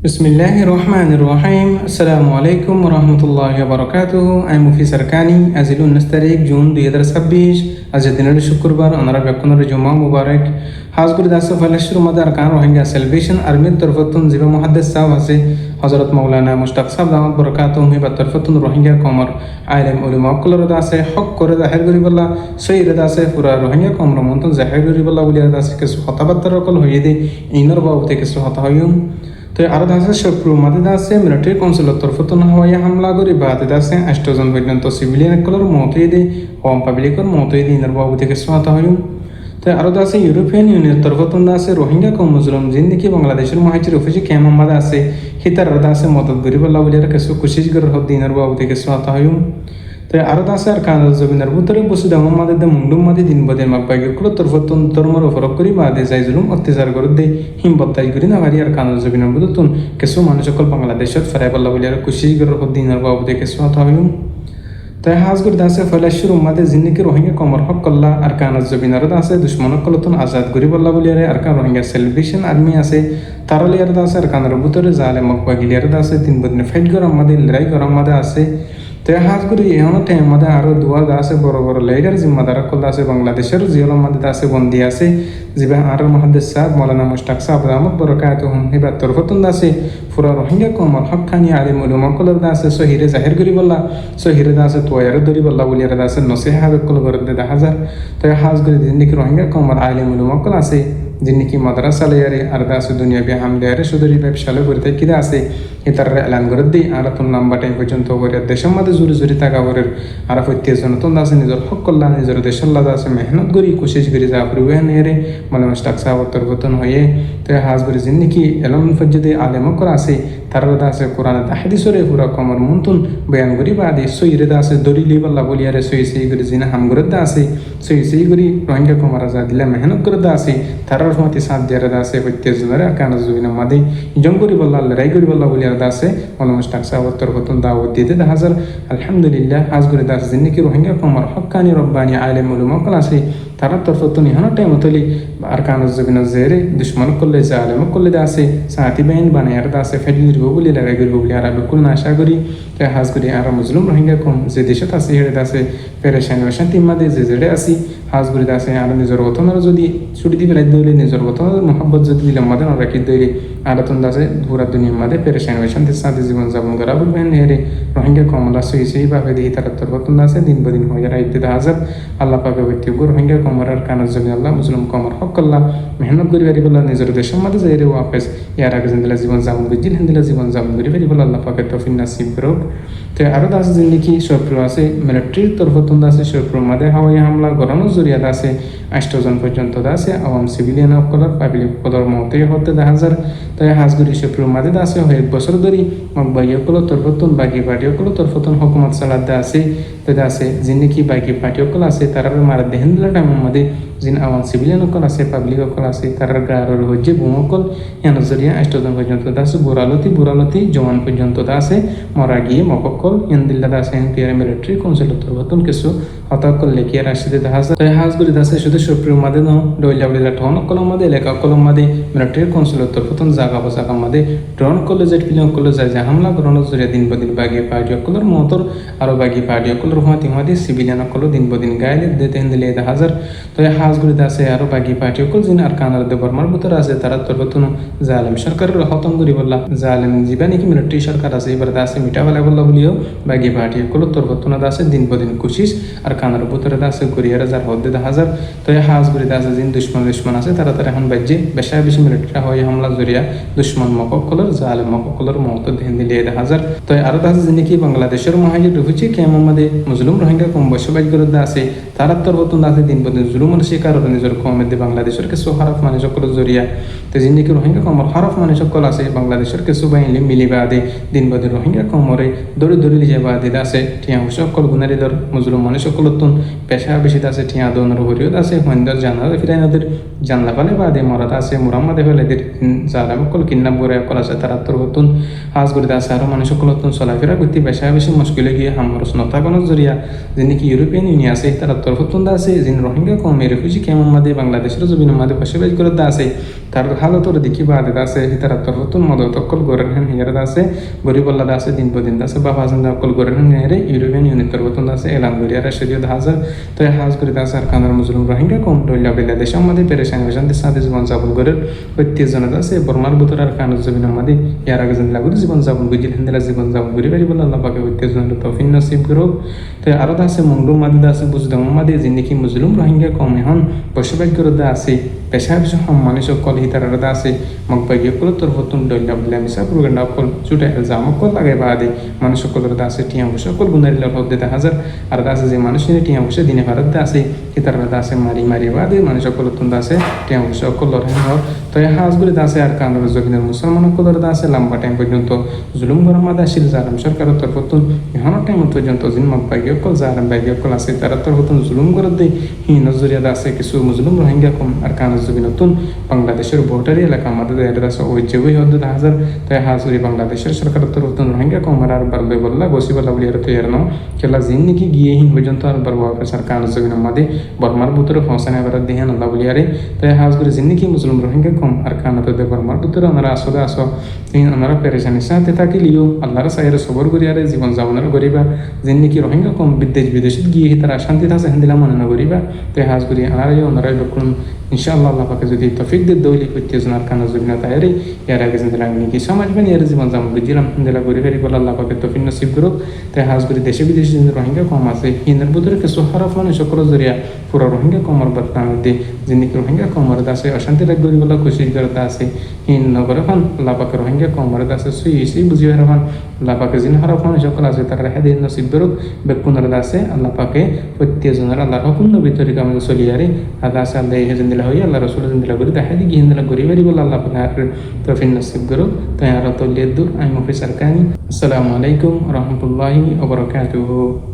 Bismillahir Rahmanir Rahim. Assalamu alaikum warahmatullahi wabarakatuh. আমি মুফি সরকানি আজিল 19 তারিখ June 2026 আজ দিনের শুক্রবার অনারা বেকুনের জুমা মুবারক হাজগুর দাস ফলাশর মাদার কান রোহিঙ্গা সেলিব্রেশন আর্মির তরফতুন জিবা মুহাদ্দিস সাহেব আছে হযরত মাওলানা মুশতাক সাহেব দামাত বরকাতুহু হি তরফতুন রোহিঙ্গা কমর আলেম উলামা কলর দাসে হক করে জাহির করিবল্লাহ সৈয়দ দাসে পুরা রোহিঙ্গা কমর মন্তন জাহির করিবল্লাহ উলিয়া দাসে কিছু হতাবাত্তর কল হইয়ে দে ইনর বাবতে কিছু হতা হইম তো আরো দাসে শত্রু মাদে দাসে মিলিটারি কাউন্সিলের তরফতুন হাওয়াই হামলা করে বাদে দাসে 8 জন পর্যন্ত সিভিলিয়ান কলর মতই দে হোম পাবলিকর মতই দে ইনর বাবতে কিছু হতা হইম তো আরো দাসে ইউরোপিয়ান ইউনিয়ন তরফতুন দাসে রোহিঙ্গা কম মুসলিম জিন্দিকি বাংলাদেশের মহাজির অফিসে কেমাম্মাদ আছে হিতার দাসে মদত গরিবল্লাহ উলিয়ার কিছু কোশিশ করে হদ ইনর বাবতে কিছু হতা হইম তো আরো দাসে আর কানাল জমিনের ভিতরে বসে দাম আমাদের মুন্ডুম মাদি দিন বদের মাকবাগিগুলো তরফতুন ধর্মের ফরক করি বাদে যাই জুলুম অত্যাচার করে দে হিমবত্তাই করি না মারি আর কানাল জমিনের ভিতরতুন কিছু মানুষ সকল বাংলাদেশত ফেরাই পাল্লা বলি আর কুশি করে হদ ইনর বাবতে কিছু হতা হইম তাই হাজগুর দাসে ফলাশুর উম্মাদে জিন্দিকি রোহিঙ্গা কমর হক কল্লা আর কানাল জমিনের দাসে দুশ্মনক কলতুন আজাদ করি বল্লা বলি আর কান রোহিঙ্গা সেলিব্রেশন আর্মি আছে তারালিয়ার দাসে আর কানার ভিতরে জালে মকবাগিলিয়ার দাসে তিন বদিনে ফাইট করা আমাদের লড়াই করা আমাদের আছে তো হাজগুড়ি এমন টাইম মধ্যে আরো দুয়া আছে বড় বড় লাইডার জিম্মাদার কল আছে বাংলাদেশের জিওলার মধ্যে আছে বন্দি আছে জিবা আর মুহাদ্দিস সাহেব মাওলানা মুশতাক সাহেব দামাত বরকাতুহু হিবা তরফতুন দাসে পুরা রোহিঙ্গা কমর হক্কানি আলিম উলামা কল দাসে সহিরে জাহির করি বল্লা সহিরে দাসে তোয়ারে দরি বল্লা বলিয়ার দাসে নসিহা কল করে দে হাজার তো হাজগুড়ি জিন্দিকি রোহিঙ্গা কমর আলিম উলামা কল আছে জিন্দিকি মাদ্রাসা লাইয়ারে আর দাসে দুনিয়া বি হামলারে সুদরি ব্যবসালে করতে কিদা আছে এটার এলান করে দিই আর তোর লম্বা টাইম পর্যন্ত করে দেশের মধ্যে জুড়ি জুড়ি থাকা করে আর প্রত্যেক জন তোর আছে নিজের হক করলা নিজের দেশের লাদা আছে মেহনত করি কোশিশ করি যা পরিবে নেরে মানে মুশতাক সাহেব তরফতুন হয়ে তো হাজ করে জিন্দিকি এলম ফজ্জদে আলেম করা আছে তার আছে কোরআন হাদিসরে পুরা কমর মুনতুন বয়ান করি বাদে সইরে আছে দরিলি বল্লা বলিয়ারে সই সেই করে জিনা হাম করে আছে সই সেই করে রোহিঙ্গা কমর আজা দিলে মেহনত করে আছে তার মতে সাথ দিয়ে আছে প্রত্যেক জনের কানা জুবিনা মাদে জং করি বল্লা লড়াই করি বল্লা বলিয়ার দাসে মাওলানা মুশতাক সাহেব তরফতুন দাওয়াত দিতে হাজার আলহামদুলিল্লাহ হাজ করে দাস জিন্দিকি রোহিঙ্গা কমর হক্কানি রব্বানি আলেম উলামা কল আছে তারা তরফতুন ইহানো টাইম তলি আর কানা জুবিনা জেরে দুশ্মন করলে যা আলেম করলে দাসে সাথী বাইন বানায়ার দাসে ফেলির বলি লাগাই করি বলি আর বিকুল না আশা করি তাই হাজ করি আর মুসলিম রোহিঙ্গা কম যে দেশত আছে হেড়ে দাসে পেরেশানি অশান্তি মাদে যে জেড়ে আসি হাজ করি দাসে আর নিজের বতনের যদি ছুটি দিবে লাই দইলে নিজের বতনের মহব্বত যদি দিলাম মাদে না রাখি দইলে আর তখন দাসে পুরা দুনিয়ার মাদে পেরেশানি অশান্তির সাথে জীবন যাপন করা বলবেন হেরে রোহিঙ্গা কমলা সেইভাবে দেখি তারা তোর বতন দাসে দিন বদিন হয়ে রাইতে হাজার আল্লাহ পাকে ব্যক্তিজ্ঞ রোহিঙ্গা কমর আর কানার জমি আল্লাহ মুসলিম কমর হক করলা মেহনত করি পারি বললা নিজের দেশের মাঝে যাই রে ওয়াপেস ইয়ার আগে জিন্দিলা জীবন যাপন করি হিন্দিলা জীবন যাপন করি পারি বলে আল্লাহ পাকে তফিন নাসিব করুক তো আরো দাসে জিন্দিকি শত্রু আছে মিলিটারির তরফতুন আছে শত্রুর মাঝে হাওয়াই হামলা করানোর জরিয়াত আছে 8 জন পর্যন্ত আছে আওয়াম সিভিলিয়ান অকলর পাবলিক কলর মতে হতে দেখা যায় তাই হাজগুড়ি শত্রুর মাঝে আছে হয়ে বছর ধরি মকবাই অকল তরফতুন বাকি পার্টি অকল তরফতুন হুকুমত সালাদ আছে তাই আছে জিন্দিকি বাকি পার্টি অকল আছে তারা মারা দেহেন দিলা টাইমের মধ্যে যিন আওয়াম সিভিলিয়ান অকল আছে পাবলিক অকল আছে তার গাড়র হচ্ছে বুমকল এন জরিয়া 8 জন পর্যন্ত আছে বুড়ালতি জওয়ান পর্যন্ত আছে মরা গিয়ে মককল এন দিল্লা আছে এনপিআর মিলিটারি কাউন্সিল তরফতুন কিছু হতাকল লেখি আর আসিতে দেখা যায় তাই হাজগুড়ি দাসে শুধু শত্রুর মাঝে ন ডইলা বলিলা ঠন কলম মাঝে এলাকা কলম মাঝে মিলিটারি কাউন্সিল তরফতুন জাগা বসাকা মাঝে ড্রোন কলেজের পিলিয়ন কলেজ যায় হামলা করানোর জরিয়া দিন বদিন বাগি পার্টি অকলর মতর আরো বাগি পার্টি অকলর হুমাতি সিভিলিয়ান অকল দিন বদিন গাইলে দিতে দিলে দেখা যায় তো হাজগুড়ি দাসে আরো বাগি পার্টি অকল যিনি আর কানার দে বর্মার ভিতরে আছে তারা তরফতুন জালেম সরকারের হতম করি বললা জালেম জীবা নাকি মিলিটারি সরকার আছে এবার দাসে মিটাবেলা বললা বলিও বাগি পার্টি অকল তরফতুন দাসে দিন বদিন কোশিস আর কানার ভিতরে দাসে গড়িয়ার যার হদ্দে দেখা যায় তো হাজগুড়ি দাসে যিনি দুশ্মন আছে তারা এখন বাজ্যে বেশা বেশি মিলিটারি হয়ে হামলা জরিয়া দুশ্মন মককলর জালেম মককলর মত ধ্যান দিলে দেখা যায় তো আরো দাসে যিনি কি বাংলাদেশের মহাজির হচ্ছে কেমন মাদে মুসলিম রোহিঙ্গা কম বসবাস করে আছে তারা তরফতুন দাসে দিন বদিন জুলুমের শিকার নিজের কমের বাংলাদেশের কিছু হরফ মানুষ সকল জরিয়া তো জিন্দিকি রোহিঙ্গা কমর হরফ মানুষ সকল আছে বাংলাদেশের কিছু বাহিনী মিলি বাদে দিন বাদে রোহিঙ্গা কমরে দড়ি লিজে বাদে আছে ঠিয়া সকল গুনারি দর মুসলিম মানুষ সকল পেশা বেশি আছে ঠিয়া দনের হরিয়ত আছে হইন্দর জানার ফিরাইনদের জানলা পালে বাদে মরাত আছে মুরাম্মাদে ফেলেদের যারা সকল কিন্নাব করে সকল আছে তারা তরফতুন হাজ করে আছে আরো মানুষ সকল চলাফেরা করতে পেশা বেশি মুশকিলে গিয়ে হামরস নতাগণের জরিয়া যিনি কি ইউরোপিয়ান ইউনিয়ন আছে তারা তরফতুন আছে যিনি রোহিঙ্গা কমের ওই যে কেমন মাদে বাংলাদেশের জমিন মাদে বসবাস করে আছে তার হালতর দেখি বাদে আছে হিতারা তোর নতুন মদত অকল গরেন হেন হিয়ারত আছে গরিবল্লাদ আছে দিন পদিন আছে বা হাজার অকল গরেন হেন হিয়ারে ইউরোপিয়ান ইউনিয়ন তোর নতুন আছে এলান করি আর সেদিও হাজার তো হাজ করে আছে আর কানার মুসলিম রোহিঙ্গা কম টইলা বেলা দেশ আমাদের পেরেশান হয়েছেন সাথে জীবন যাপন করে প্রত্যেকজনের আছে বর্মার ভিতর আর কানার জমিন আমাদের ইয়ার আগে যেন লাগু জীবন যাপন বুঝি হেন্দেলা জীবন যাপন করি পারি বলে আল্লাহ পাকে প্রত্যেকজনের তফিন নসিব করুক তো আরো আছে মংলুম মাদে আছে বুঝদাম মাদে জিন্দিকি মুসলিম রোহিঙ্গা কম এখন বসবাস করে আছে পেশা বিষয় সম্মানিত সকল হিতারাদা আছে মগবাগি সকল তোর হতুন ডইলা বলে আমি সব রোগেন্ডা সকল ছুটে জাম সকল লাগে বাদে মানুষ সকলের আছে টিয়া বসে সকল গুনারি লাভ দিতে হাজার আর আছে যে মানুষ টিয়া বসে দিনে ভারত আছে হিতারাদা আছে মারি মারি বাদে মানুষ সকল তুন আছে টিয়া বসে সকল লড়াই হওয়ার তো এই হাজগুলি আছে আর কানুর জমিনের মুসলমান সকলের আছে লম্বা টাইম পর্যন্ত জুলুম গরম মাদা আসিল জারাম সরকারের তরফ হতুন এখন টাইম পর্যন্ত যিনি মগবাগি সকল জারাম বাগি সকল আছে তারা তরফ হতুন জুলুম করে দেয় হি নজরিয়াদা আছে কিছু মুসলিম রোহিঙ্গা কম আর কানুর নতুন বাংলাদেশের ভোটারি এলাকা আমাদের ওই যে ওই হদ্দ হাজার তাই হাজুরি বাংলাদেশের সরকারের তরফ রোহিঙ্গা কমার আর বারলে বললা বসিবলা বলি আর তৈরি ন খেলা জিন নাকি গিয়ে হিন পর্যন্ত আর বার অফিসার কানুর জমিন আমাদের বর্মার ভিতরে ফসানে এবার দেহান আল্লাহ বলি আরে তাই হাজগুরি জিন নাকি মুসলিম রোহিঙ্গা কম আর কানাতে বর্মার ভিতরে ওনারা আসলে আসো ওনারা পেরেশানির সাথে থাকিলিও আল্লাহর সাইরে সবর করি আরে জীবন যাপনের করিবা জিন নাকি রোহিঙ্গা কম বিদেশত গিয়ে তারা শান্তি থাকে হেন্দিলা মনে না করিবা তাই হাজগুরি আনারাই ওনারা লক্ষণ ইনশাআল্লাহ আল্লাহ পাকে যদি তৌফিক দিয়ে দৌলি করতে জনার কানা জবিনা তাইরে ইয়ার আগে জিন্দা নাকি সমাজবেন ইয়ার জীবন জাম বুঝিলাম দিলা গরি ফেরি বলে আল্লাহ পাকে তৌফিক নসিব করুক তাই হাজগুরি দেশে বিদেশে যে রোহিঙ্গা কম আছে হিন্দের ভিতরে কিছু হারফ মানে সকল জরিয়া পুরো রোহিঙ্গা কমর বদনাম দিয়ে যিনি রোহিঙ্গা কমর আছে অশান্তি রাখ গরি বলে খুশি করতে আছে হিন নগর খান আল্লাহ পাকে রোহিঙ্গা কমর আছে সুই বুঝি হারফান আল্লাহ পাকে যিনি হারফ মানে সকল আছে তারা হেদিন নসিব করুক বেকুনর আছে আল্লাহ পাকে প্রত্যেকজনের আল্লাহ হুকুম নবী তরিকা আমাদের চলিয়ারে আল্লাহ আছে আল্লাহ এই জিন্দিলা হই আল্লাহ রসুল জিন্দিলা করি দেখা দিই গিয়ে গরি বাড়ি বলে আল্লাহ পাকে তৌফিক নসিব করুক তাই আর তলিয়ে দূর আমি মুফিসার কানি আসসালামু আলাইকুম রহমতুল্লাহি ওয়া বারাকাতুহু।